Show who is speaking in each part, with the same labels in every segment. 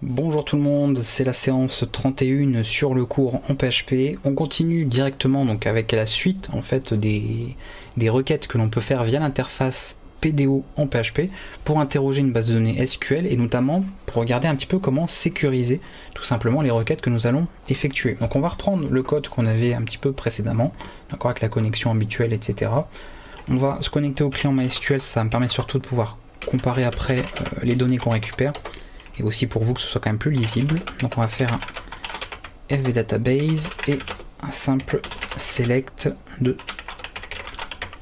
Speaker 1: Bonjour tout le monde, c'est la séance 31 sur le cours en PHP. On continue directement donc avec la suite en fait des requêtes que l'on peut faire via l'interface PDO en PHP pour interroger une base de données SQL et notamment pour regarder un petit peu comment sécuriser tout simplement les requêtes que nous allons effectuer. Donc on va reprendre le code qu'on avait un petit peu précédemment, d'accord, avec la connexion habituelle, etc. On va se connecter au client MySQL, ça va me permettre surtout de pouvoir comparer après les données qu'on récupère. Et aussi pour vous que ce soit quand même plus lisible. Donc on va faire un FV Database et un simple select de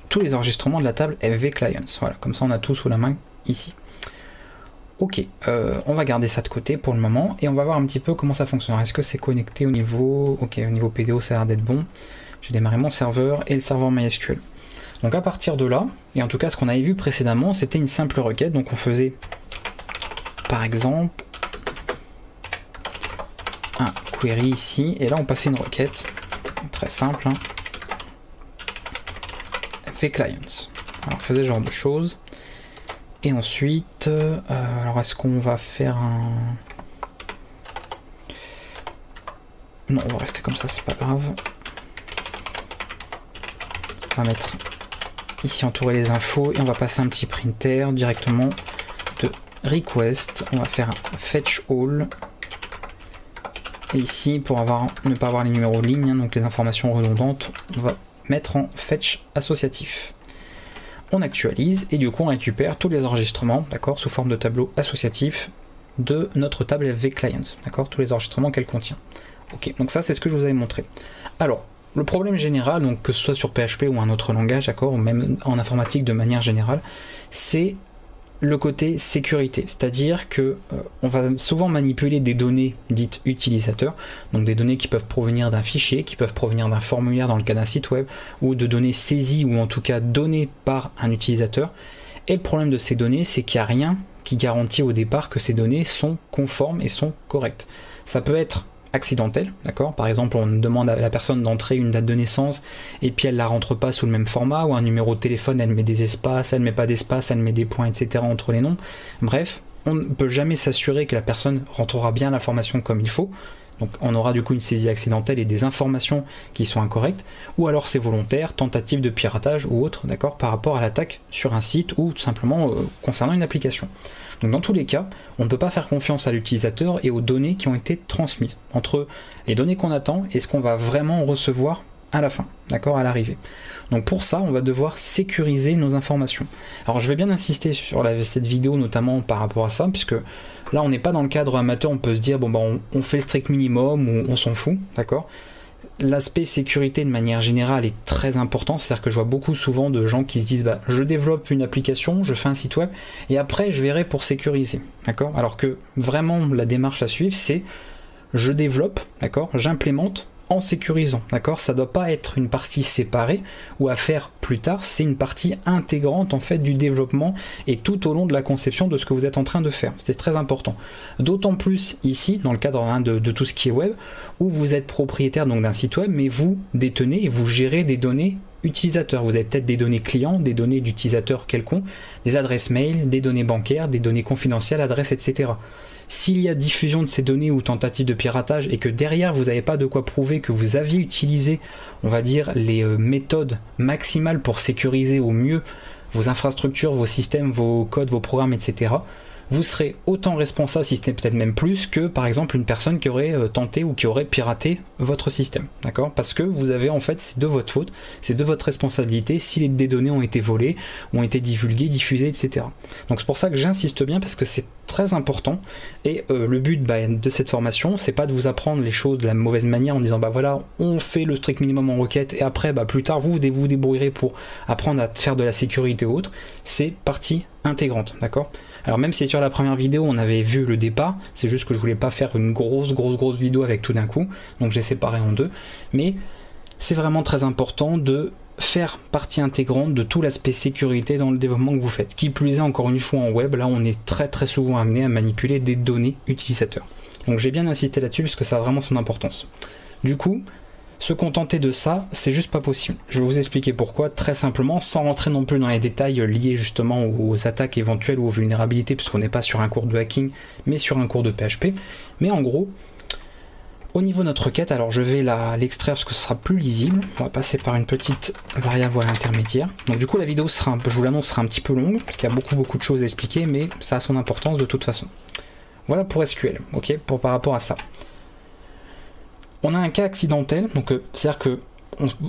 Speaker 1: tous les enregistrements de la table FV Clients. Voilà, comme ça on a tout sous la main ici. Ok, on va garder ça de côté pour le moment et on va voir un petit peu comment ça fonctionne. Est-ce que c'est connecté au niveau... Ok, au niveau PDO ça a l'air d'être bon. J'ai démarré mon serveur et le serveur MySQL. Donc à partir de là, et en tout cas ce qu'on avait vu précédemment, c'était une simple requête. Donc on faisait... par exemple un query ici et là on passait une requête très simple hein. FV Clients, alors on faisait ce genre de choses et ensuite alors est-ce qu'on va faire un... non, on va rester comme ça, c'est pas grave. On va mettre ici entourer les infos et on va passer un petit printer directement de request. On va faire un fetch all et ici pour ne pas avoir les numéros de ligne hein, donc les informations redondantes, on va mettre en fetch associatif. On actualise et du coup on récupère tous les enregistrements, d'accord, sous forme de tableau associatif de notre table FV Clients, d'accord, tous les enregistrements qu'elle contient. Ok, donc ça c'est ce que je vous avais montré. Alors le problème général, donc que ce soit sur PHP ou un autre langage, d'accord, ou même en informatique de manière générale, c'est le côté sécurité, c'est-à-dire que on va souvent manipuler des données dites utilisateurs, donc des données qui peuvent provenir d'un fichier, qui peuvent provenir d'un formulaire dans le cas d'un site web, ou de données saisies ou en tout cas données par un utilisateur. Et le problème de ces données, c'est qu'il n'y a rien qui garantit au départ que ces données sont conformes et sont correctes. Ça peut être accidentel, d'accord, par exemple on demande à la personne d'entrer une date de naissance et puis elle la rentre pas sous le même format, ou un numéro de téléphone, elle met des espaces, elle met pas d'espace, elle met des points, etc. entre les noms. Bref, on ne peut jamais s'assurer que la personne rentrera bien l'information comme il faut, donc on aura du coup une saisie accidentelle et des informations qui sont incorrectes, ou alors c'est volontaire, tentative de piratage ou autre, d'accord, par rapport à l'attaque sur un site ou tout simplement concernant une application. Donc dans tous les cas, on ne peut pas faire confiance à l'utilisateur et aux données qui ont été transmises, entre les données qu'on attend et ce qu'on va vraiment recevoir à la fin, d'accord, à l'arrivée. Donc pour ça, on va devoir sécuriser nos informations. Alors je vais bien insister sur cette vidéo, notamment par rapport à ça, puisque là on n'est pas dans le cadre amateur, on peut se dire, bon bah on fait le strict minimum ou on s'en fout, d'accord. L'aspect sécurité de manière générale est très important, c'est-à-dire que je vois beaucoup souvent de gens qui se disent bah, je développe une application, je fais un site web et après je verrai pour sécuriser, d'accord, alors que vraiment la démarche à suivre c'est je développe, d'accord, j'implémente en sécurisant, d'accord, ça doit pas être une partie séparée ou à faire plus tard, c'est une partie intégrante en fait du développement et tout au long de la conception de ce que vous êtes en train de faire, c'est très important, d'autant plus ici dans le cadre hein, de tout ce qui est web où vous êtes propriétaire donc d'un site web mais vous détenez et vous gérez des données utilisateurs, vous avez peut-être des données clients, des données d'utilisateurs quelconques, des adresses mail, des données bancaires, des données confidentielles, adresses, etc. S'il y a diffusion de ces données ou tentative de piratage et que derrière vous n'avez pas de quoi prouver que vous aviez utilisé, on va dire, les méthodes maximales pour sécuriser au mieux vos infrastructures, vos systèmes, vos codes, vos programmes, etc., vous serez autant responsable, si ce n'est peut-être même plus, que par exemple une personne qui aurait tenté ou qui aurait piraté votre système, d'accord, parce que vous avez en fait, c'est de votre faute, c'est de votre responsabilité si des données ont été volées, ont été divulguées, diffusées, etc. Donc c'est pour ça que j'insiste bien, parce que c'est très important, et le but de cette formation, c'est pas de vous apprendre les choses de la mauvaise manière en disant bah voilà, on fait le strict minimum en requête, et après plus tard vous débrouillerez pour apprendre à faire de la sécurité ou autre, c'est partie intégrante, d'accord. Alors même si sur la première vidéo on avait vu le départ, c'est juste que je voulais pas faire une grosse vidéo avec tout d'un coup, donc j'ai séparé en deux, mais c'est vraiment très important de faire partie intégrante de tout l'aspect sécurité dans le développement que vous faites. Qui plus est, encore une fois en web, là on est très souvent amené à manipuler des données utilisateurs. Donc j'ai bien insisté là-dessus parce que ça a vraiment son importance. Du coup, Se contenter de ça, c'est juste pas possible. Je vais vous expliquer pourquoi, très simplement, sans rentrer non plus dans les détails liés justement aux attaques éventuelles ou aux vulnérabilités, puisqu'on n'est pas sur un cours de hacking, mais sur un cours de PHP. Mais en gros, au niveau de notre requête, alors je vais l'extraire parce que ce sera plus lisible. On va passer par une petite variable intermédiaire. Donc du coup, la vidéo sera, je vous l'annonce, sera un petit peu longue, parce qu'il y a beaucoup de choses à expliquer, mais ça a son importance de toute façon. Voilà pour SQL, ok, par rapport à ça. On a un cas accidentel, donc c'est-à-dire que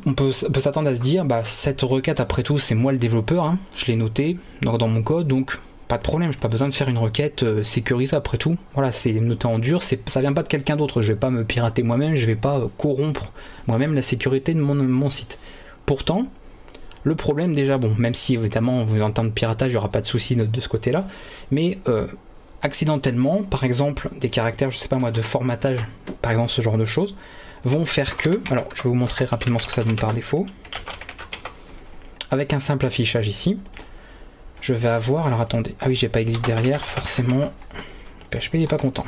Speaker 1: on peut s'attendre à se dire, bah, cette requête après tout c'est moi le développeur, hein, je l'ai noté dans mon code, donc pas de problème, j'ai pas besoin de faire une requête sécurisée après tout. Voilà, c'est noté en dur, ça vient pas de quelqu'un d'autre, je vais pas me pirater moi-même, je vais pas corrompre moi-même la sécurité de mon site. Pourtant, le problème déjà, bon, même si évidemment en termes de piratage il n'y aura pas de souci de ce côté-là, mais accidentellement, par exemple, des caractères, je sais pas moi, de formatage, par exemple ce genre de choses, vont faire que, alors je vais vous montrer rapidement ce que ça donne par défaut, avec un simple affichage ici, je vais avoir, alors attendez, ah oui j'ai pas exit derrière, forcément, PHP il est pas content,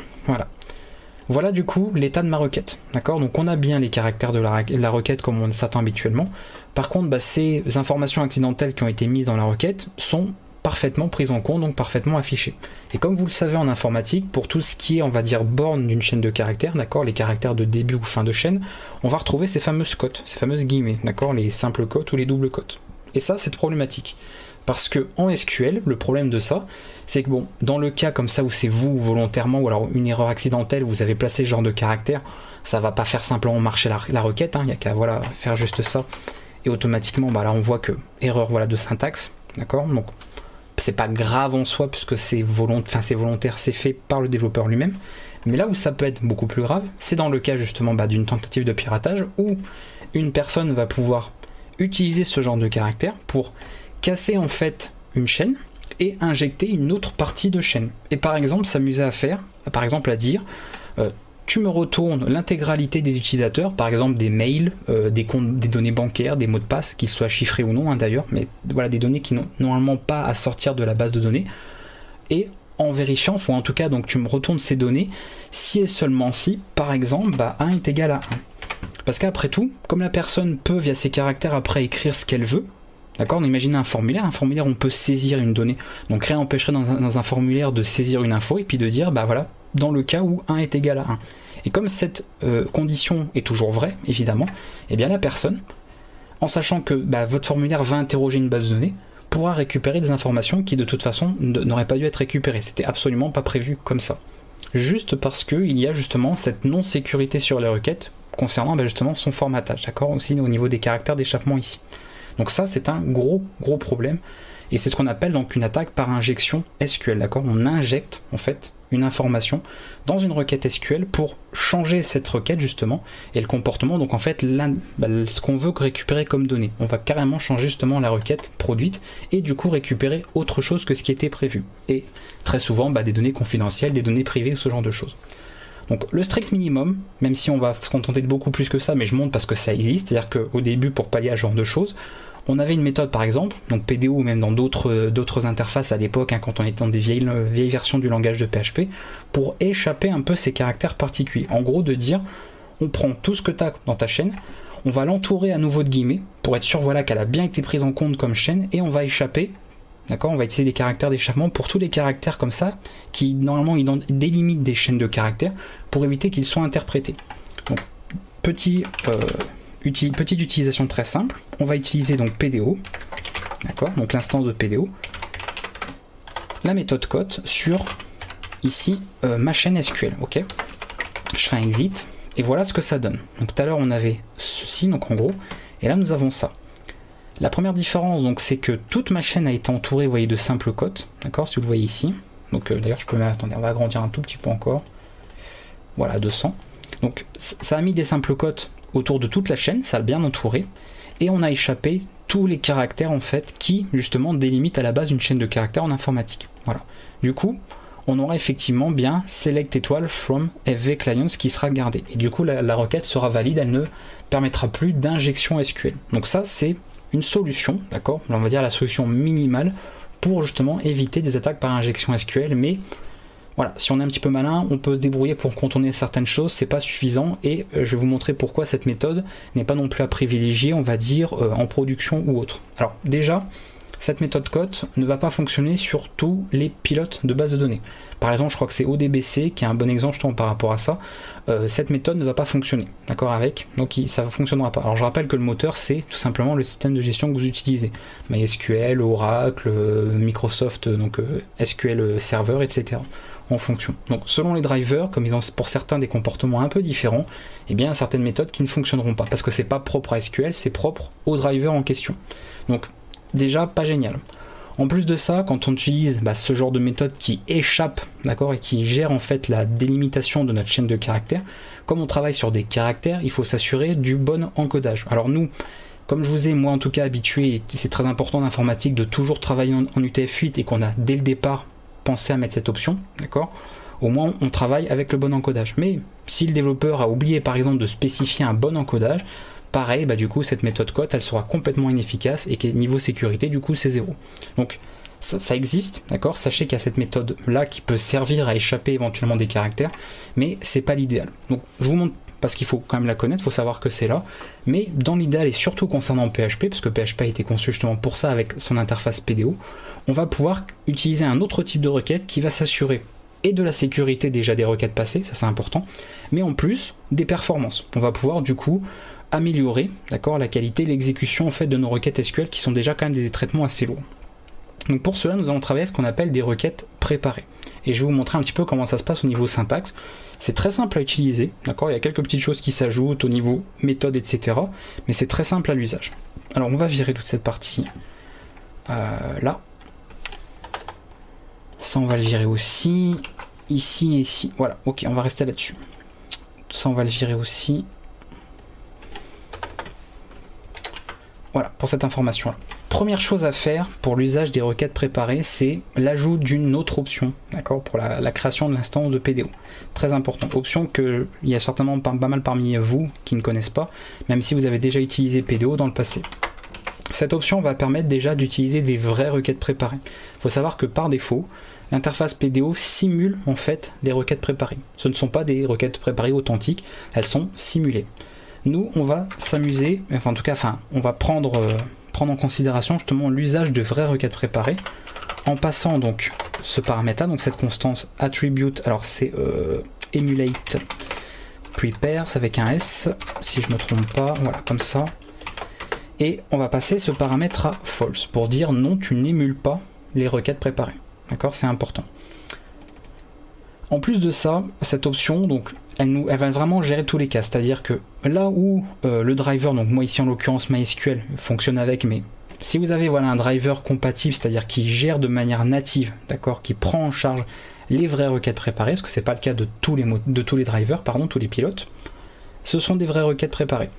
Speaker 1: voilà du coup l'état de ma requête, d'accord, donc on a bien les caractères de la requête comme on s'attend habituellement, par contre bah, ces informations accidentelles qui ont été mises dans la requête sont parfaitement prise en compte, donc parfaitement affichée. Et comme vous le savez en informatique, pour tout ce qui est, on va dire, borne d'une chaîne de caractères, d'accord, les caractères de début ou fin de chaîne, on va retrouver ces fameuses cotes, ces fameuses guillemets, d'accord, les simples cotes ou les doubles cotes. Et ça, c'est problématique. Parce que en SQL, le problème de ça, c'est que bon, dans le cas comme ça où c'est vous volontairement, ou alors une erreur accidentelle, vous avez placé ce genre de caractère, ça va pas faire simplement marcher la requête, il n'y a qu'à voilà, faire juste ça, et automatiquement, bah, là on voit que erreur voilà, de syntaxe, d'accord, donc c'est pas grave en soi puisque c'est volontaire, c'est fait par le développeur lui-même. Mais là où ça peut être beaucoup plus grave, c'est dans le cas justement bah, d'une tentative de piratage où une personne va pouvoir utiliser ce genre de caractère pour casser en fait une chaîne et injecter une autre partie de chaîne. Et par exemple s'amuser à faire, par exemple à dire tu me retournes l'intégralité des utilisateurs, par exemple des mails, des comptes, des données bancaires, des mots de passe, qu'ils soient chiffrés ou non d'ailleurs, mais voilà des données qui n'ont normalement pas à sortir de la base de données, et en vérifiant, ou en tout cas donc tu me retournes ces données, si et seulement si, par exemple, bah, 1 est égal à 1. Parce qu'après tout, comme la personne peut via ses caractères après écrire ce qu'elle veut, d'accord, on imagine un formulaire on peut saisir une donnée, donc rien n'empêcherait dans un formulaire de saisir une info et puis de dire, bah voilà, dans le cas où 1 est égal à 1. Et comme cette condition est toujours vraie, évidemment, eh bien la personne, en sachant que bah, votre formulaire va interroger une base de données, pourra récupérer des informations qui de toute façon n'auraient pas dû être récupérées. C'était absolument pas prévu comme ça. Juste parce qu'il y a justement cette non-sécurité sur les requêtes concernant bah, justement son formatage, d'accord, aussi au niveau des caractères d'échappement ici. Donc ça c'est un gros problème, et c'est ce qu'on appelle donc une attaque par injection SQL, d'accord, on injecte en fait une information dans une requête SQL pour changer cette requête justement et le comportement, donc en fait ce qu'on veut récupérer comme données, on va carrément changer justement la requête produite et du coup récupérer autre chose que ce qui était prévu, et très souvent bah, des données confidentielles, des données privées ou ce genre de choses. Donc le strict minimum, même si on va se contenter de beaucoup plus que ça, mais je montre parce que ça existe, c'est-à-dire qu'au début pour pallier à ce genre de choses, on avait une méthode par exemple, donc PDO ou même dans d'autres interfaces à l'époque, hein, quand on était dans des vieilles versions du langage de PHP, pour échapper un peu ces caractères particuliers. En gros de dire, on prend tout ce que tu as dans ta chaîne, on va l'entourer à nouveau de guillemets, pour être sûr voilà, qu'elle a bien été prise en compte comme chaîne, et on va échapper, d'accord, on va utiliser des caractères d'échappement pour tous les caractères comme ça, qui normalement délimitent des chaînes de caractères, pour éviter qu'ils soient interprétés. Donc, petite utilisation très simple, on va utiliser donc PDO, d'accord, donc l'instance de PDO, la méthode cote sur ici ma chaîne SQL, ok, je fais un exit et voilà ce que ça donne. Donc tout à l'heure on avait ceci, donc en gros, et là nous avons ça. La première différence donc c'est que toute ma chaîne a été entourée, vous voyez, de simples cotes, d'accord, si vous le voyez ici. Donc d'ailleurs je peux même, attendez, on va agrandir un tout petit peu encore, voilà, 200. Donc ça a mis des simples cotes autour de toute la chaîne, ça a bien entouré, et on a échappé tous les caractères en fait qui justement délimitent à la base une chaîne de caractères en informatique. Voilà. Du coup, on aura effectivement bien select étoile from FV clients qui sera gardé, et du coup la requête sera valide, elle ne permettra plus d'injection SQL. Donc ça c'est une solution, d'accord, on va dire la solution minimale pour justement éviter des attaques par injection SQL, mais Voilà, si on est un petit peu malin, on peut se débrouiller pour contourner certaines choses, c'est pas suffisant, et je vais vous montrer pourquoi cette méthode n'est pas non plus à privilégier, on va dire, en production ou autre. Alors déjà, cette méthode COT ne va pas fonctionner sur tous les pilotes de base de données. Par exemple, je crois que c'est ODBC qui est un bon exemple justement par rapport à ça. Cette méthode ne va pas fonctionner, d'accord, avec, donc ça ne fonctionnera pas. Alors je rappelle que le moteur, c'est tout simplement le système de gestion que vous utilisez. MySQL, Oracle, Microsoft, donc SQL Server, etc. en fonction. Donc selon les drivers, comme ils ont pour certains des comportements un peu différents, eh bien certaines méthodes qui ne fonctionneront pas, parce que c'est pas propre à SQL, c'est propre au driver en question. Donc déjà pas génial. En plus de ça, quand on utilise ce genre de méthode qui échappe, d'accord, et qui gère en fait la délimitation de notre chaîne de caractères, comme on travaille sur des caractères, il faut s'assurer du bon encodage. Alors nous, comme je vous ai moi en tout cas habitué, et c'est très important en informatique de toujours travailler en UTF-8 et qu'on a dès le départ pensé à mettre cette option, d'accord, au moins on travaille avec le bon encodage. Mais si le développeur a oublié par exemple de spécifier un bon encodage, pareil, du coup cette méthode COT elle sera complètement inefficace et que niveau sécurité du coup c'est 0. Donc ça existe, d'accord, sachez qu'il y a cette méthode là qui peut servir à échapper éventuellement des caractères, mais c'est pas l'idéal. Donc je vous montre parce qu'il faut quand même la connaître, il faut savoir que c'est là, mais dans l'idéal et surtout concernant PHP, parce que PHP a été conçu justement pour ça avec son interface PDO, on va pouvoir utiliser un autre type de requête qui va s'assurer et de la sécurité déjà des requêtes passées, ça c'est important, mais en plus des performances. On va pouvoir du coup améliorer, d'accord, la qualité, l'exécution en fait de nos requêtes SQL qui sont déjà quand même des traitements assez lourds. Donc pour cela, nous allons travailler ce qu'on appelle des requêtes préparées. Et je vais vous montrer un petit peu comment ça se passe au niveau syntaxe. C'est très simple à utiliser, d'accord, il y a quelques petites choses qui s'ajoutent au niveau méthode, etc. Mais c'est très simple à l'usage. Alors on va virer toute cette partie là. Ça on va le virer aussi, ici et ici. Voilà, ok, on va rester là-dessus. Ça on va le virer aussi. Voilà, pour cette information-là. Première chose à faire pour l'usage des requêtes préparées, c'est l'ajout d'une autre option, d'accord, pour la création de l'instance de PDO. Très important. Option que il y a certainement pas mal parmi vous qui ne connaissent pas, même si vous avez déjà utilisé PDO dans le passé. Cette option va permettre déjà d'utiliser des vraies requêtes préparées. Il faut savoir que par défaut, l'interface PDO simule en fait les requêtes préparées. Ce ne sont pas des requêtes préparées authentiques, elles sont simulées. Nous, on va s'amuser, enfin en tout cas, on va prendre en considération justement l'usage de vraies requêtes préparées en passant donc ce paramètre-là, donc cette constance attribute, alors c'est emulate prepare, c'est avec un S, si je me trompe pas, voilà, comme ça. Et on va passer ce paramètre à false pour dire non, tu n'émules pas les requêtes préparées. D'accord, c'est important. En plus de ça, cette option, donc, elle va vraiment gérer tous les cas. C'est-à-dire que là où le driver, donc moi ici en l'occurrence MySQL, fonctionne avec, mais si vous avez voilà, un driver compatible, c'est-à-dire qui gère de manière native, d'accord, qui prend en charge les vraies requêtes préparées, parce que c'est pas le cas de tous les drivers, pardon, tous les pilotes, ce sont des vraies requêtes préparées.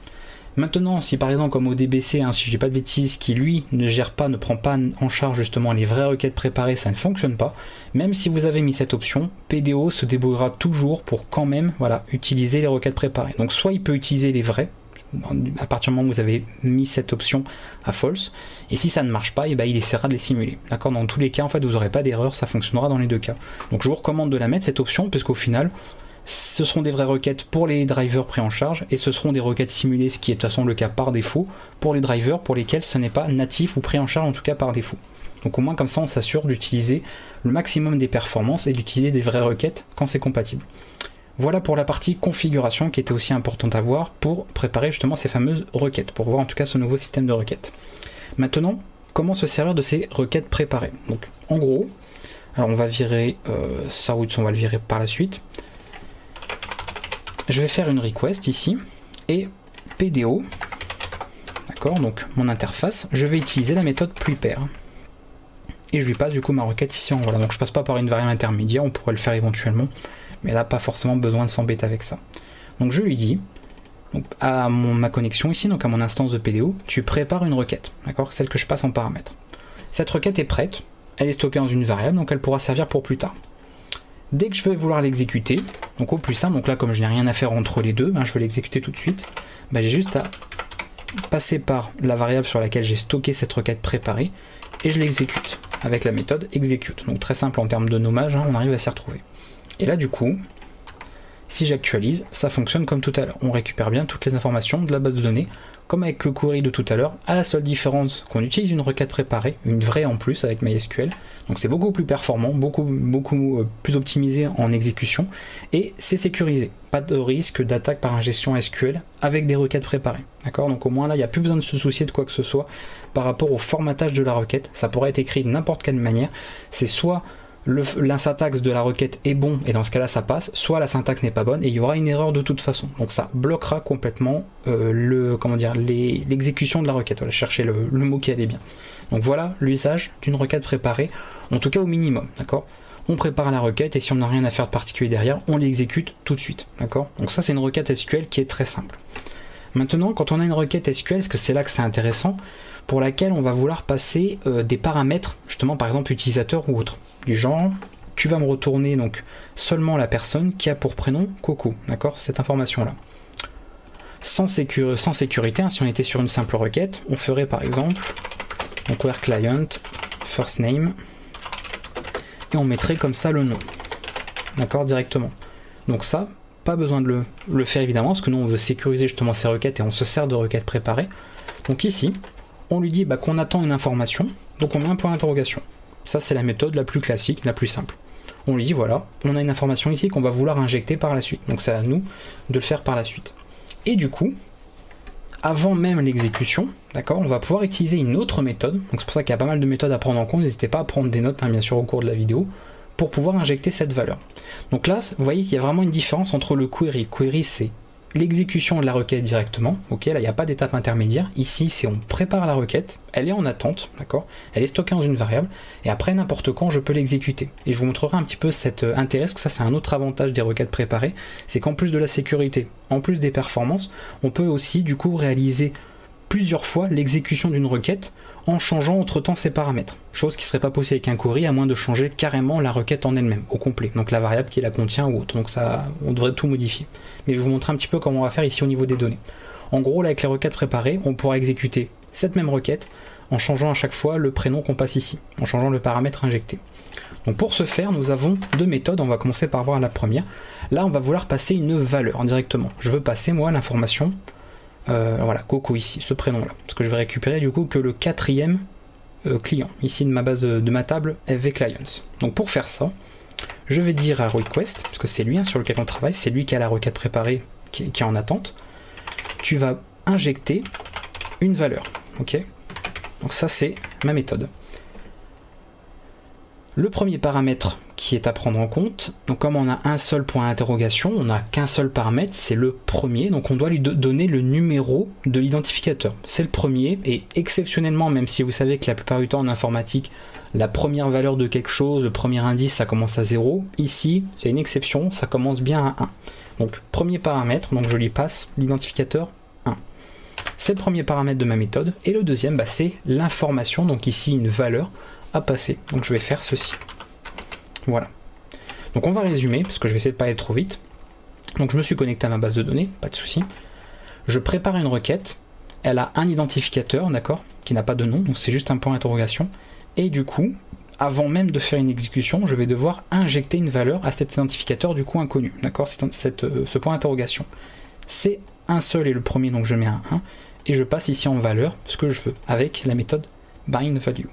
Speaker 1: Maintenant, si par exemple comme ODBC, si je dis pas de bêtises, qui lui ne gère pas, ne prend pas en charge justement les vraies requêtes préparées, ça ne fonctionne pas. Même si vous avez mis cette option, PDO se débrouillera toujours pour quand même voilà, utiliser les requêtes préparées. Donc soit il peut utiliser les vraies, à partir du moment où vous avez mis cette option à false, et si ça ne marche pas, il essaiera de les simuler. D'accord, dans tous les cas, en fait, vous n'aurez pas d'erreur, ça fonctionnera dans les deux cas. Donc je vous recommande de la mettre cette option, puisqu'au final, ce seront des vraies requêtes pour les drivers pris en charge et ce seront des requêtes simulées, ce qui est de toute façon le cas par défaut pour les drivers pour lesquels ce n'est pas natif ou pris en charge en tout cas par défaut. Donc au moins comme ça on s'assure d'utiliser le maximum des performances et d'utiliser des vraies requêtes quand c'est compatible. Voilà pour la partie configuration qui était aussi importante à voir pour préparer justement ces fameuses requêtes, pour voir en tout cas ce nouveau système de requêtes. Maintenant, comment se servir de ces requêtes préparées? Donc en gros, alors on va virer ça, on va le virer par la suite. Je vais faire une request ici et PDO, d'accord, donc mon interface, je vais utiliser la méthode prepare et je lui passe du coup ma requête ici en voilà. Donc je passe pas par une variable intermédiaire, on pourrait le faire éventuellement, mais là pas forcément besoin de s'embêter avec ça. Donc je lui dis donc, à ma connexion ici, donc à mon instance de PDO, tu prépares une requête, d'accord, celle que je passe en paramètre. Cette requête est prête, elle est stockée dans une variable, donc elle pourra servir pour plus tard. Dès que je vais vouloir l'exécuter, donc au plus simple, donc là comme je n'ai rien à faire entre les deux, je vais l'exécuter tout de suite, j'ai juste à passer par la variable sur laquelle j'ai stocké cette requête préparée et je l'exécute avec la méthode execute. Donc très simple en termes de nommage, on arrive à s'y retrouver. Et là du coup, si j'actualise, ça fonctionne comme tout à l'heure. On récupère bien toutes les informations de la base de données, comme avec le query de tout à l'heure, à la seule différence qu'on utilise une requête préparée, une vraie en plus avec MySQL. Donc c'est beaucoup plus performant, beaucoup plus optimisé en exécution, et c'est sécurisé. Pas de risque d'attaque par ingestion SQL avec des requêtes préparées. D'accord? Donc au moins là, il n'y a plus besoin de se soucier de quoi que ce soit par rapport au formatage de la requête. Ça pourrait être écrit de n'importe quelle manière. C'est soit la syntaxe de la requête est bon et dans ce cas-là ça passe, soit la syntaxe n'est pas bonne et il y aura une erreur de toute façon. Donc ça bloquera complètement l'exécution de la requête. Voilà, chercher le mot qui allait bien. Donc voilà l'usage d'une requête préparée, en tout cas au minimum, d'accord? On prépare la requête et si on n'a rien à faire de particulier derrière, on l'exécute tout de suite, d'accord? Donc ça c'est une requête SQL qui est très simple. Maintenant, quand on a une requête SQL, est-ce que c'est là que c'est intéressant, pour laquelle on va vouloir passer des paramètres, justement par exemple utilisateur ou autre, du genre, tu vas me retourner donc seulement la personne qui a pour prénom Coco, d'accord, cette information-là. Sans sécurité, hein, si on était sur une simple requête, on ferait par exemple, donc where client, first name, et on mettrait comme ça le nom, d'accord, directement. Donc ça, pas besoin de le faire évidemment, parce que nous on veut sécuriser justement ces requêtes et on se sert de requêtes préparées. Donc ici, on lui dit qu'on attend une information, donc on met un point d'interrogation. Ça c'est la méthode la plus classique, la plus simple. On lui dit voilà, on a une information ici qu'on va vouloir injecter par la suite. Donc c'est à nous de le faire par la suite. Et du coup, avant même l'exécution, d'accord, on va pouvoir utiliser une autre méthode. Donc c'est pour ça qu'il y a pas mal de méthodes à prendre en compte. N'hésitez pas à prendre des notes, hein, bien sûr, au cours de la vidéo, pour pouvoir injecter cette valeur. Donc là, vous voyez qu'il y a vraiment une différence entre le query. Le query, c'est l'exécution de la requête directement, ok, là il n'y a pas d'étape intermédiaire, ici c'est on prépare la requête, elle est en attente, d'accord, elle est stockée dans une variable, et après n'importe quand je peux l'exécuter. Et je vous montrerai un petit peu cet intérêt, parce que ça c'est un autre avantage des requêtes préparées, c'est qu'en plus de la sécurité, en plus des performances, on peut aussi du coup réaliser plusieurs fois l'exécution d'une requête en changeant entre temps ses paramètres, chose qui ne serait pas possible avec un query à moins de changer carrément la requête en elle-même, au complet, donc la variable qui la contient ou autre, donc ça, on devrait tout modifier. Mais je vais vous montrer un petit peu comment on va faire ici au niveau des données. En gros, là avec les requêtes préparées, on pourra exécuter cette même requête en changeant à chaque fois le prénom qu'on passe ici, en changeant le paramètre injecté. Donc pour ce faire, nous avons deux méthodes, on va commencer par voir la première. Là, on va vouloir passer une valeur directement. Je veux passer, moi, l'information, voilà, Coco ici, ce prénom-là, parce que je vais récupérer du coup que le quatrième client, ici de ma base de ma table FV Clients. Donc pour faire ça, je vais dire à request, parce que c'est lui sur lequel on travaille, c'est lui qui a la requête préparée qui est en attente, tu vas injecter une valeur, ok? Donc ça c'est ma méthode. Le premier paramètre qui est à prendre en compte, donc comme on a un seul point d'interrogation, on n'a qu'un seul paramètre, c'est le premier, donc on doit lui donner le numéro de l'identificateur. C'est le premier, et exceptionnellement, même si vous savez que la plupart du temps en informatique, la première valeur de quelque chose, le premier indice, ça commence à 0, ici, c'est une exception, ça commence bien à 1. Donc premier paramètre, donc je lui passe l'identificateur 1. C'est le premier paramètre de ma méthode, et le deuxième, c'est l'information, donc ici une valeur à passer, donc je vais faire ceci. Voilà. Donc on va résumer, parce que je vais essayer de pas aller trop vite. Donc je me suis connecté à ma base de données, pas de souci. Je prépare une requête, elle a un identificateur, d'accord, qui n'a pas de nom, donc c'est juste un point d'interrogation. Et du coup, avant même de faire une exécution, je vais devoir injecter une valeur à cet identificateur du coup inconnu, d'accord, ce point d'interrogation. C'est un seul et le premier, donc je mets un 1, et je passe ici en valeur ce que je veux, avec la méthode bindValue.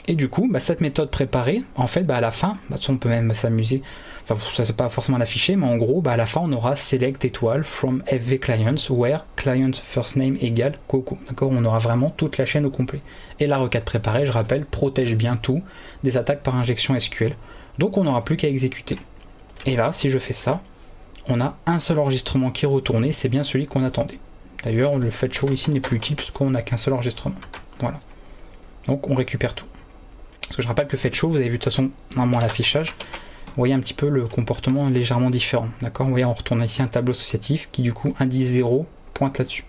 Speaker 1: Et du coup, cette méthode préparée, en fait, à la fin, on peut même s'amuser, enfin, ça c'est pas forcément l'afficher, mais en gros, à la fin, on aura select étoile from FV clients where client first name égale Coco. D'accord, on aura vraiment toute la chaîne au complet. Et la requête préparée, je rappelle, protège bien tout des attaques par injection SQL. Donc, on n'aura plus qu'à exécuter. Et là, si je fais ça, on a un seul enregistrement qui est retourné, c'est bien celui qu'on attendait. D'ailleurs, le fetch show ici n'est plus utile puisqu'on n'a qu'un seul enregistrement. Voilà. Donc, on récupère tout. Parce que je rappelle que fetch show, vous avez vu de toute façon normalement à l'affichage, vous voyez un petit peu le comportement légèrement différent. D'accord, vous voyez, on retourne ici un tableau associatif qui du coup indice 0 pointe là-dessus.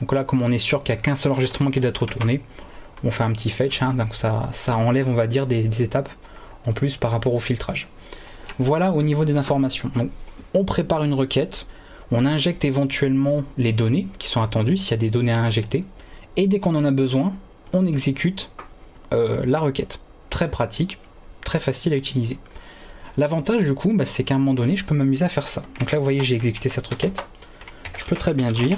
Speaker 1: Donc là, comme on est sûr qu'il n'y a qu'un seul enregistrement qui doit être retourné, on fait un petit fetch, donc ça enlève, on va dire, des étapes en plus par rapport au filtrage. Voilà au niveau des informations. Donc on prépare une requête, on injecte éventuellement les données qui sont attendues, s'il y a des données à injecter, et dès qu'on en a besoin, on exécute la requête. Très pratique, très facile à utiliser. L'avantage du coup, bah, c'est qu'à un moment donné, je peux m'amuser à faire ça. Donc là, vous voyez, j'ai exécuté cette requête. Je peux très bien dire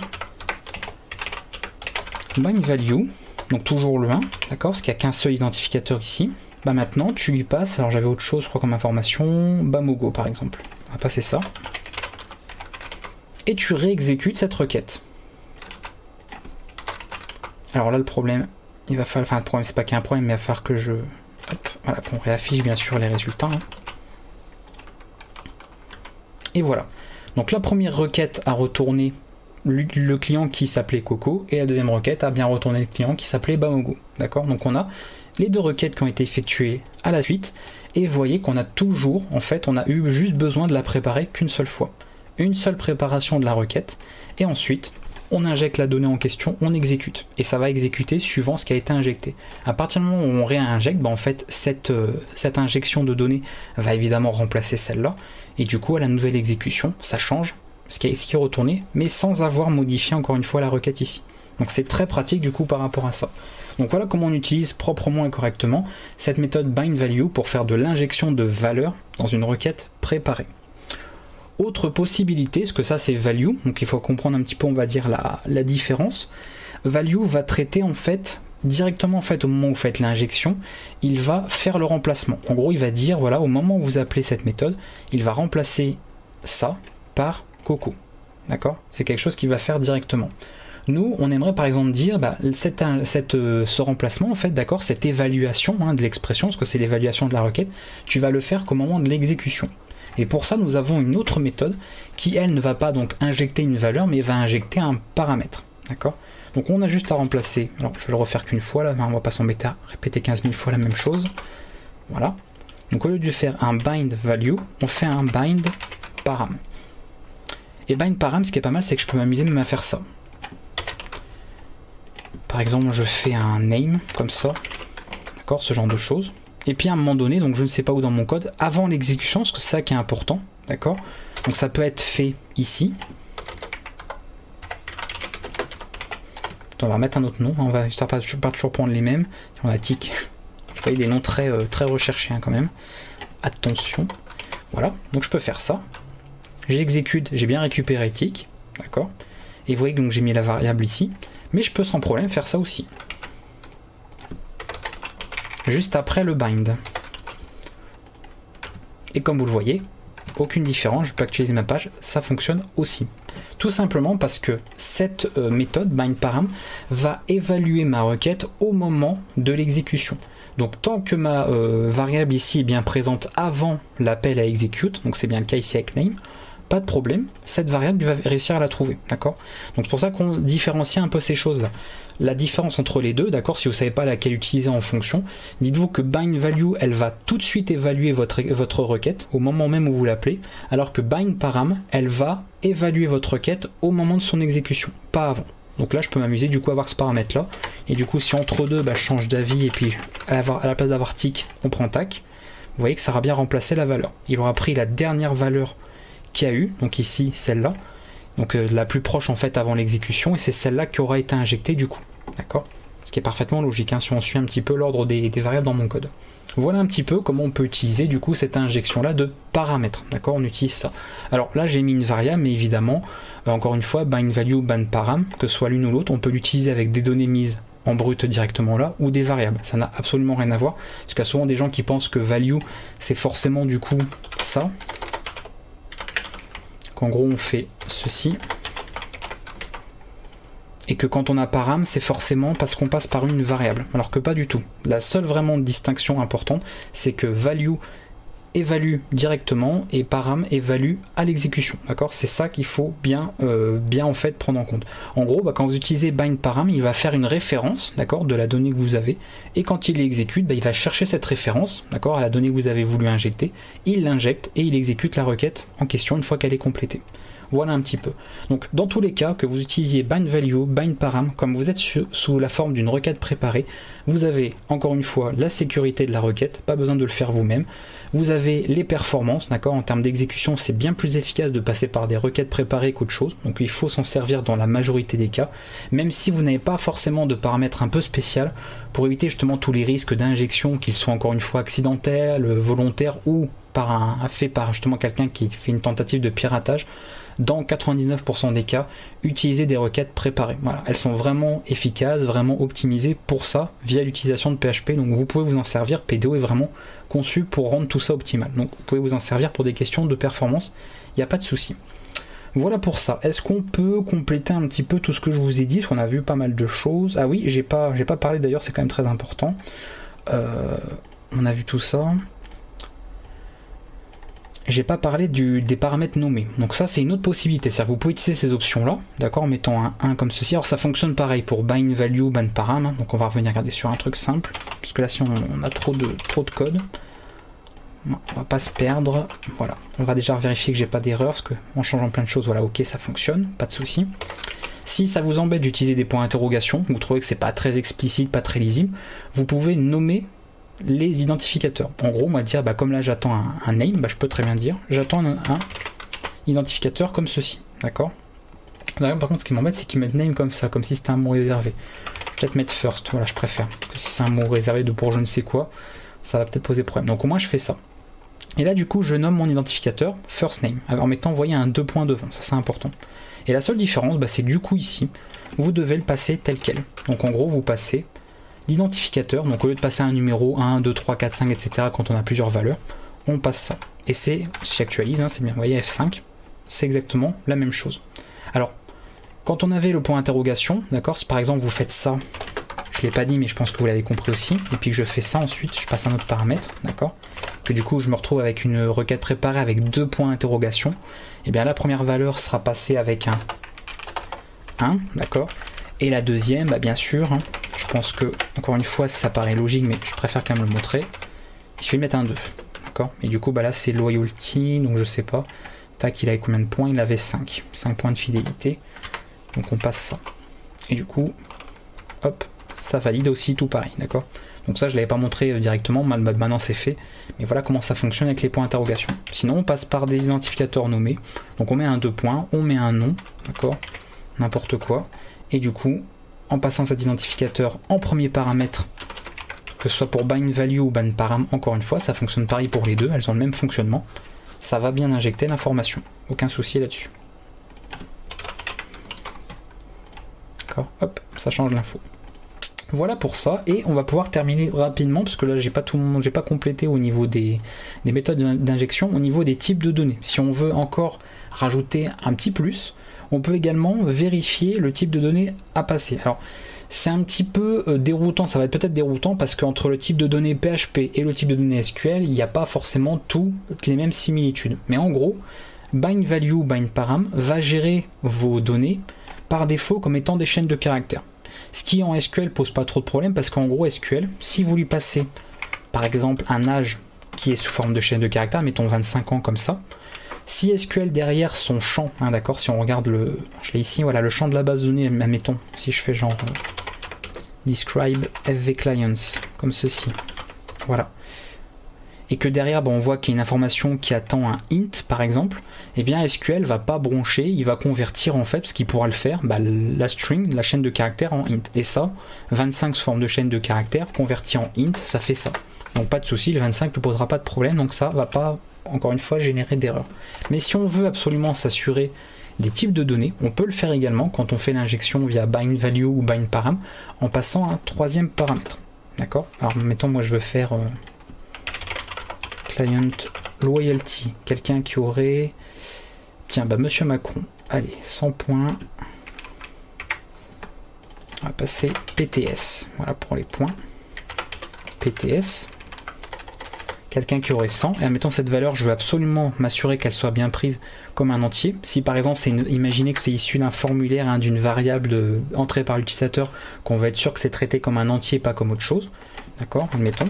Speaker 1: bind value, donc toujours le 1, d'accord, parce qu'il n'y a qu'un seul identificateur ici. Bah maintenant, tu lui passes, alors j'avais autre chose, je crois, comme information, Bamogo par exemple. On va passer ça. Et tu réexécutes cette requête. Alors là, le problème, il va falloir, enfin le problème, c'est pas qu'il y a un problème, mais il va falloir que je, hop, voilà, qu'on réaffiche bien sûr les résultats. Hein. Et voilà. Donc la première requête a retourné le client qui s'appelait Coco, et la deuxième requête a bien retourné le client qui s'appelait Bamogo. D'accord? Donc on a les deux requêtes qui ont été effectuées à la suite, et vous voyez qu'on a toujours, en fait, on a eu juste besoin de la préparer qu'une seule fois. Une seule préparation de la requête, et ensuite on injecte la donnée en question, on exécute, et ça va exécuter suivant ce qui a été injecté. À partir du moment où on réinjecte, bah en fait cette injection de données va évidemment remplacer celle-là, et du coup à la nouvelle exécution, ça change ce qui est retourné, mais sans avoir modifié encore une fois la requête ici. Donc c'est très pratique du coup par rapport à ça. Donc voilà comment on utilise proprement et correctement cette méthode bind value pour faire de l'injection de valeur dans une requête préparée. Autre possibilité, parce que ça c'est value, donc il faut comprendre un petit peu, on va dire, la différence. Value va traiter en fait directement, en fait, au moment où vous faites l'injection, il va faire le remplacement. En gros, il va dire, voilà, au moment où vous appelez cette méthode, il va remplacer ça par Coco. D'accord? C'est quelque chose qu'il va faire directement. Nous, on aimerait par exemple dire, bah, ce remplacement, en fait, d'accord, cette évaluation hein, de l'expression, parce que c'est l'évaluation de la requête, tu vas le faire qu'au moment de l'exécution. Et pour ça, nous avons une autre méthode qui, elle, ne va pas donc injecter une valeur, mais va injecter un paramètre. D'accord? Donc on a juste à remplacer, alors je vais le refaire qu'une fois, là, on va pas s'embêter à répéter 15 000 fois la même chose. Voilà. Donc au lieu de faire un bind value, on fait un bind param. Et bind param, ce qui est pas mal, c'est que je peux m'amuser même à faire ça. Par exemple, je fais un name, comme ça. D'accord, ce genre de choses. Et puis à un moment donné, donc je ne sais pas où dans mon code, avant l'exécution, parce que c'est ça qui est important, d'accord? Donc ça peut être fait ici. On va mettre un autre nom, on va pas toujours prendre les mêmes. On a tic. Je voyais des noms très recherchés hein, quand même. Attention. Voilà, donc je peux faire ça. J'exécute, j'ai bien récupéré tic, d'accord? Et vous voyez que j'ai mis la variable ici, mais je peux sans problème faire ça aussi. Juste après le bind. Et comme vous le voyez, aucune différence, je peux actualiser ma page, ça fonctionne aussi. Tout simplement parce que cette méthode bind param va évaluer ma requête au moment de l'exécution. Donc tant que ma variable ici est bien présente avant l'appel à execute, donc c'est bien le cas ici avec name, pas de problème, cette variable va réussir à la trouver, d'accord? Donc c'est pour ça qu'on différencie un peu ces choses-là. La différence entre les deux, d'accord, si vous ne savez pas laquelle utiliser en fonction, dites-vous que bind value, elle va tout de suite évaluer votre requête au moment même où vous l'appelez, alors que bind param, elle va évaluer votre requête au moment de son exécution, pas avant. Donc là, je peux m'amuser du coup à avoir ce paramètre-là, et du coup, si entre deux, bah, je change d'avis, et puis à la place d'avoir tic, on prend tac, vous voyez que ça aura bien remplacé la valeur. Il aura pris la dernière valeur qu'il y a eu, donc ici, celle-là, donc la plus proche en fait avant l'exécution, et c'est celle-là qui aura été injectée du coup. D'accord? Ce qui est parfaitement logique, hein, si on suit un petit peu l'ordre des variables dans mon code. Voilà un petit peu comment on peut utiliser du coup cette injection-là de paramètres. D'accord? On utilise ça. Alors là, j'ai mis une variable, mais évidemment, encore une fois, bind value, bind param, que ce soit l'une ou l'autre, on peut l'utiliser avec des données mises en brut directement là, ou des variables. Ça n'a absolument rien à voir, parce qu'il y a souvent des gens qui pensent que value, c'est forcément du coup ça. Qu'en gros, on fait ceci. Et que quand on a param, c'est forcément parce qu'on passe par une variable, alors que pas du tout. La seule vraiment distinction importante, c'est que value évalue directement et param évalue à l'exécution. D'accord? C'est ça qu'il faut bien en fait prendre en compte. En gros, bah, quand vous utilisez bind param, il va faire une référence, d'accord, de la donnée que vous avez, et quand il l'exécute, bah, il va chercher cette référence, d'accord, à la donnée que vous avez voulu injecter, il l'injecte et il exécute la requête en question une fois qu'elle est complétée. Voilà un petit peu. Donc dans tous les cas, que vous utilisiez bind value, bind param, comme vous êtes sous la forme d'une requête préparée, vous avez encore une fois la sécurité de la requête, pas besoin de le faire vous-même. Vous avez les performances, d'accord, en termes d'exécution, c'est bien plus efficace de passer par des requêtes préparées qu'autre chose, donc il faut s'en servir dans la majorité des cas, même si vous n'avez pas forcément de paramètres un peu spécial, pour éviter justement tous les risques d'injection, qu'ils soient encore une fois accidentels, volontaires ou fait par justement quelqu'un qui fait une tentative de piratage. Dans 99% des cas, utilisez des requêtes préparées. Voilà, elles sont vraiment efficaces, vraiment optimisées pour ça, via l'utilisation de PHP, donc vous pouvez vous en servir. PDO est vraiment conçu pour rendre tout ça optimal, donc vous pouvez vous en servir pour des questions de performance, il n'y a pas de souci. Voilà pour ça. Est-ce qu'on peut compléter un petit peu tout ce que je vous ai dit, parce qu'on a vu pas mal de choses. Ah oui, j'ai pas parlé d'ailleurs, c'est quand même très important. On a vu tout ça. J'ai pas parlé des paramètres nommés. Donc ça, c'est une autre possibilité. C'est-à-dire que vous pouvez utiliser ces options-là, d'accord, en mettant un 1 comme ceci. Alors ça fonctionne pareil pour bind value, bind param. Hein. Donc on va revenir regarder sur un truc simple, parce que là, si on a trop de code, on va pas se perdre. Voilà. On va déjà vérifier que j'ai pas d'erreur, parce que en changeant plein de choses, voilà, ok, ça fonctionne, pas de souci. Si ça vous embête d'utiliser des points d'interrogation, vous trouvez que c'est pas très explicite, pas très lisible, vous pouvez nommer les identificateurs. En gros, on va dire, comme là j'attends un name, je peux très bien dire j'attends un identificateur comme ceci, d'accord. Par contre, ce qui m'embête, c'est qu'ils mettent name comme ça, comme si c'était un mot réservé. Je vais peut-être mettre first, voilà, je préfère. Parce que si c'est un mot réservé pour je ne sais quoi, ça va peut-être poser problème. Donc au moins je fais ça. Et là du coup, je nomme mon identificateur first name, en mettant, vous voyez, un 2 points devant, ça c'est important. Et la seule différence, c'est que du coup ici, vous devez le passer tel quel. Donc en gros, vous passez l'identificateur, donc au lieu de passer un numéro 1, 2, 3, 4, 5, etc. quand on a plusieurs valeurs, on passe ça. Et c'est, si j'actualise, c'est bien, vous voyez, F5, c'est exactement la même chose. Alors, quand on avait le point d'interrogation, d'accord, si par exemple vous faites ça, je ne l'ai pas dit mais je pense que vous l'avez compris aussi, et puis que je fais ça ensuite, je passe un autre paramètre, d'accord, que du coup je me retrouve avec une requête préparée avec 2 points d'interrogation, et bien la première valeur sera passée avec un 1, d'accord, et la deuxième, bien sûr, je pense que, encore une fois, ça paraît logique, mais je préfère quand même le montrer. Je vais mettre un 2, d'accord. Et du coup, là, c'est loyalty, donc je sais pas. Tac, il avait combien de points? Il avait 5. 5 points de fidélité. Donc on passe ça. Et du coup, hop, ça valide aussi tout pareil, d'accord. Donc ça, je l'avais pas montré directement, maintenant c'est fait. Mais voilà comment ça fonctionne avec les points d'interrogation. Sinon, on passe par des identificateurs nommés. Donc on met un 2 points, on met un nom, d'accord, n'importe quoi. Et du coup, en passant cet identificateur en premier paramètre, que ce soit pour bind value ou bind param, encore une fois, ça fonctionne pareil pour les deux, elles ont le même fonctionnement. Ça va bien injecter l'information, aucun souci là-dessus. D'accord, hop, ça change l'info. Voilà pour ça, et on va pouvoir terminer rapidement, parce que là j'ai pas complété au niveau des méthodes d'injection, au niveau des types de données. Si on veut encore rajouter un petit plus, on peut également vérifier le type de données à passer. Alors, c'est un petit peu déroutant, ça va être peut-être déroutant parce qu'entre le type de données PHP et le type de données SQL, il n'y a pas forcément toutes les mêmes similitudes. Mais en gros, bind value, bind param va gérer vos données par défaut comme étant des chaînes de caractères. Ce qui en SQL pose pas trop de problème parce qu'en gros SQL, si vous lui passez par exemple un âge qui est sous forme de chaîne de caractères, mettons 25 ans comme ça, si SQL derrière son champ, d'accord, si on regarde je l'ai ici, voilà, le champ de la base de données, admettons, si je fais genre describe fv clients, comme ceci, voilà, et que derrière on voit qu'il y a une information qui attend un int par exemple, et bien SQL va pas broncher, il va convertir en fait, parce qu'il pourra le faire, la string, la chaîne de caractères en int, et ça, 25 sous forme de chaîne de caractères, converti en int, ça fait ça. Donc pas de souci, le 25 ne posera pas de problème, donc ça va pas, encore une fois, générer d'erreur. Mais si on veut absolument s'assurer des types de données, on peut le faire également quand on fait l'injection via bind value ou bind param, en passant un troisième paramètre. D'accord? Alors mettons, moi je veux faire client loyalty, quelqu'un qui aurait, tiens, Monsieur Macron, allez, 100 points, on va passer PTS, voilà pour les points, PTS, quelqu'un qui aurait 100, et admettons cette valeur, je veux absolument m'assurer qu'elle soit bien prise comme un entier. Si par exemple, imaginez que c'est issu d'un formulaire, d'une variable entrée par l'utilisateur, qu'on veut être sûr que c'est traité comme un entier, pas comme autre chose, d'accord, admettons,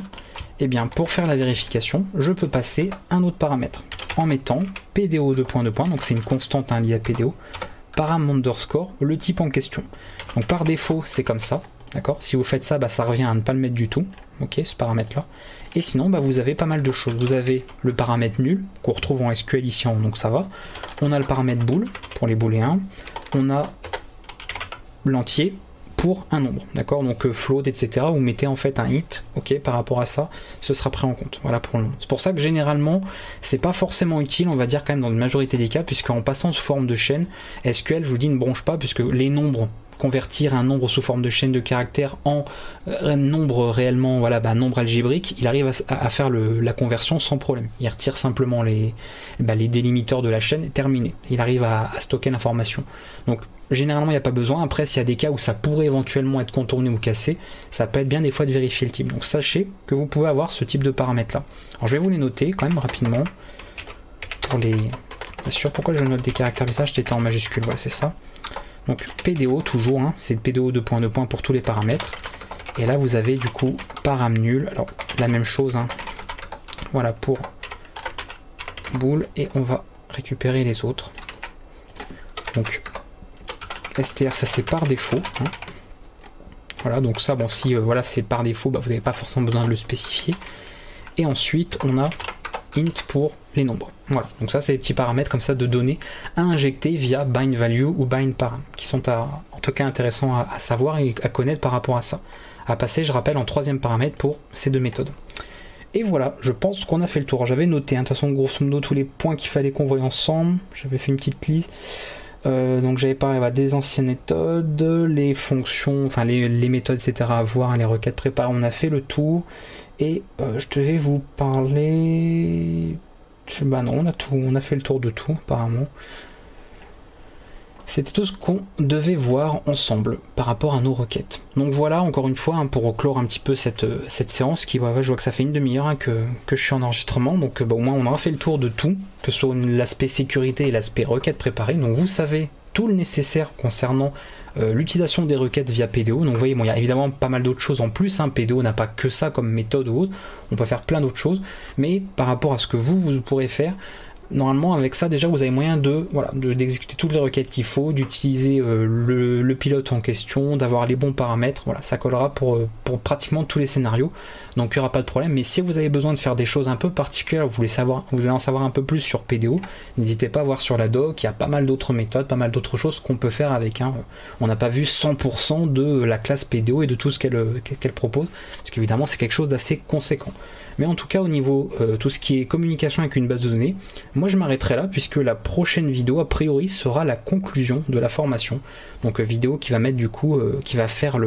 Speaker 1: et bien pour faire la vérification, je peux passer un autre paramètre, en mettant PDO 2 points, donc c'est une constante liée à PDO, param underscore, le type en question. Donc par défaut, c'est comme ça, d'accord? Si vous faites ça, ça revient à ne pas le mettre du tout, ok, ce paramètre-là. Et sinon, vous avez pas mal de choses. Vous avez le paramètre nul, qu'on retrouve en SQL ici, donc ça va. On a le paramètre bool, pour les booléens. On a l'entier pour un nombre, d'accord? Donc float, etc. Vous mettez en fait un int, ok, par rapport à ça, ce sera pris en compte, voilà pour le nom. C'est pour ça que généralement, c'est pas forcément utile, on va dire quand même dans la majorité des cas, puisqu'en passant sous forme de chaîne, SQL, je vous dis, ne bronche pas, puisque les nombres, convertir un nombre sous forme de chaîne de caractères en nombre réellement, voilà, nombre algébrique, il arrive à faire la conversion sans problème. Il retire simplement les délimiteurs de la chaîne et terminé. Il arrive à stocker l'information. Donc généralement il n'y a pas besoin. Après, s'il y a des cas où ça pourrait éventuellement être contourné ou cassé, ça peut être bien des fois de vérifier le type. Donc sachez que vous pouvez avoir ce type de paramètres là. Alors je vais vous les noter quand même rapidement pour les... Bien sûr, pourquoi je note des caractères messages, c'était en majuscule, voilà, c'est ça. Donc PDO toujours, hein, c'est le PDO 2.2 pour tous les paramètres. Et là vous avez du coup param nul. Alors la même chose, hein, voilà pour bool, et on va récupérer les autres. Donc str, ça c'est par défaut, hein. Voilà, donc ça, bon, si voilà, c'est par défaut, vous n'avez pas forcément besoin de le spécifier. Et ensuite on a int pour les nombres. Voilà, donc ça c'est des petits paramètres comme ça de données à injecter via bind value ou bind param, qui sont en tout cas intéressants à savoir et à connaître par rapport à ça. À passer, je rappelle, en troisième paramètre pour ces deux méthodes. Et voilà, je pense qu'on a fait le tour. J'avais noté, hein, de toute façon, grosso modo, tous les points qu'il fallait qu'on voie ensemble. J'avais fait une petite liste. Donc j'avais parlé des anciennes méthodes, les fonctions, enfin les méthodes, etc. à voir, les requêtes préparées, on a fait le tour. Et je devais vous parler... non, on a fait le tour de tout, apparemment. C'était tout ce qu'on devait voir ensemble par rapport à nos requêtes. Donc voilà, encore une fois, hein, pour clore un petit peu cette séance, qui, je vois que ça fait une demi-heure, hein, que je suis en enregistrement, donc au moins on aura fait le tour de tout, que ce soit l'aspect sécurité et l'aspect requête préparée. Donc vous savez tout le nécessaire concernant l'utilisation des requêtes via PDO. Donc vous voyez, bon, il y a évidemment pas mal d'autres choses en plus, hein. PDO n'a pas que ça comme méthode ou autre, on peut faire plein d'autres choses, mais par rapport à ce que vous pourrez faire, normalement avec ça déjà vous avez moyen d'exécuter toutes les requêtes qu'il faut, d'utiliser le pilote en question, d'avoir les bons paramètres. Voilà, ça collera pour pratiquement tous les scénarios, donc il n'y aura pas de problème. Mais si vous avez besoin de faire des choses un peu particulières, vous voulez en savoir un peu plus sur PDO, n'hésitez pas à voir sur la doc, il y a pas mal d'autres méthodes, pas mal d'autres choses qu'on peut faire avec. On n'a pas vu 100% de la classe PDO et de tout ce qu'elle propose, parce qu'évidemment c'est quelque chose d'assez conséquent. Mais en tout cas, au niveau tout ce qui est communication avec une base de données, moi je m'arrêterai là, puisque la prochaine vidéo, a priori, sera la conclusion de la formation. Donc vidéo qui va mettre du coup, qui va faire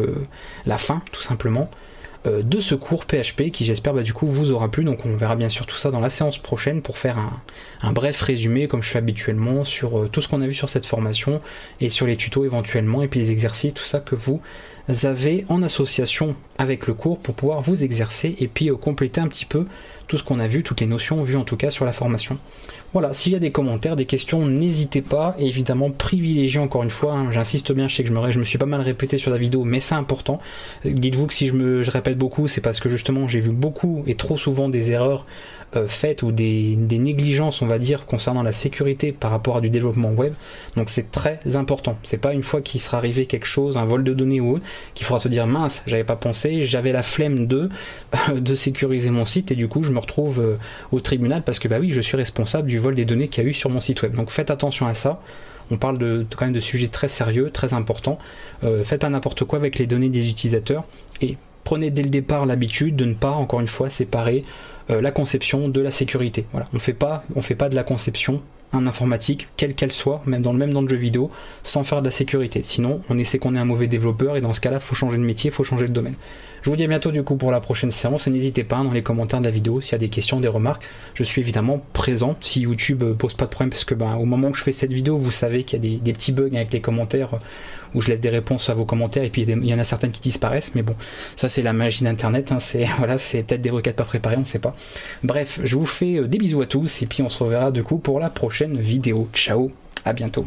Speaker 1: la fin, tout simplement, de ce cours PHP, qui j'espère du coup vous aura plu. Donc on verra bien sûr tout ça dans la séance prochaine pour faire un bref résumé, comme je fais habituellement, sur tout ce qu'on a vu sur cette formation, et sur les tutos éventuellement, et puis les exercices, tout ça que vous avez en association avec le cours pour pouvoir vous exercer et puis compléter un petit peu tout ce qu'on a vu, toutes les notions vues en tout cas sur la formation. Voilà, s'il y a des commentaires, des questions, n'hésitez pas. Et évidemment, privilégiez encore une fois, hein, j'insiste bien, je sais que je me suis pas mal répété sur la vidéo, mais c'est important. Dites-vous que si je répète beaucoup, c'est parce que justement j'ai vu beaucoup et trop souvent des erreurs faites ou des négligences, on va dire, concernant la sécurité par rapport à du développement web. Donc c'est très important. C'est pas une fois qu'il sera arrivé quelque chose, un vol de données ou autre, qu'il faudra se dire mince, j'avais pas pensé, j'avais la flemme de sécuriser mon site, et du coup je me retrouve au tribunal parce que oui, je suis responsable du vol des données qu'il y a eu sur mon site web. Donc faites attention à ça. On parle quand même de sujets très sérieux, très importants. Faites pas n'importe quoi avec les données des utilisateurs, et prenez dès le départ l'habitude de ne pas, encore une fois, séparer la conception de la sécurité. Voilà, on fait pas de la conception en informatique, quelle qu'elle soit, même dans le jeu vidéo, sans faire de la sécurité. Sinon, on sait qu'on est un mauvais développeur, et dans ce cas-là, il faut changer de métier, il faut changer de domaine. Je vous dis à bientôt du coup pour la prochaine séance, et n'hésitez pas dans les commentaires de la vidéo s'il y a des questions, des remarques. Je suis évidemment présent si YouTube pose pas de problème, parce que au moment où je fais cette vidéo, vous savez qu'il y a des petits bugs avec les commentaires, où je laisse des réponses à vos commentaires, et puis il y en a certaines qui disparaissent, mais bon, ça c'est la magie d'internet, hein, c'est peut-être des requêtes pas préparées, on sait pas. Bref, je vous fais des bisous à tous, et puis on se reverra du coup pour la prochaine vidéo. Ciao, à bientôt.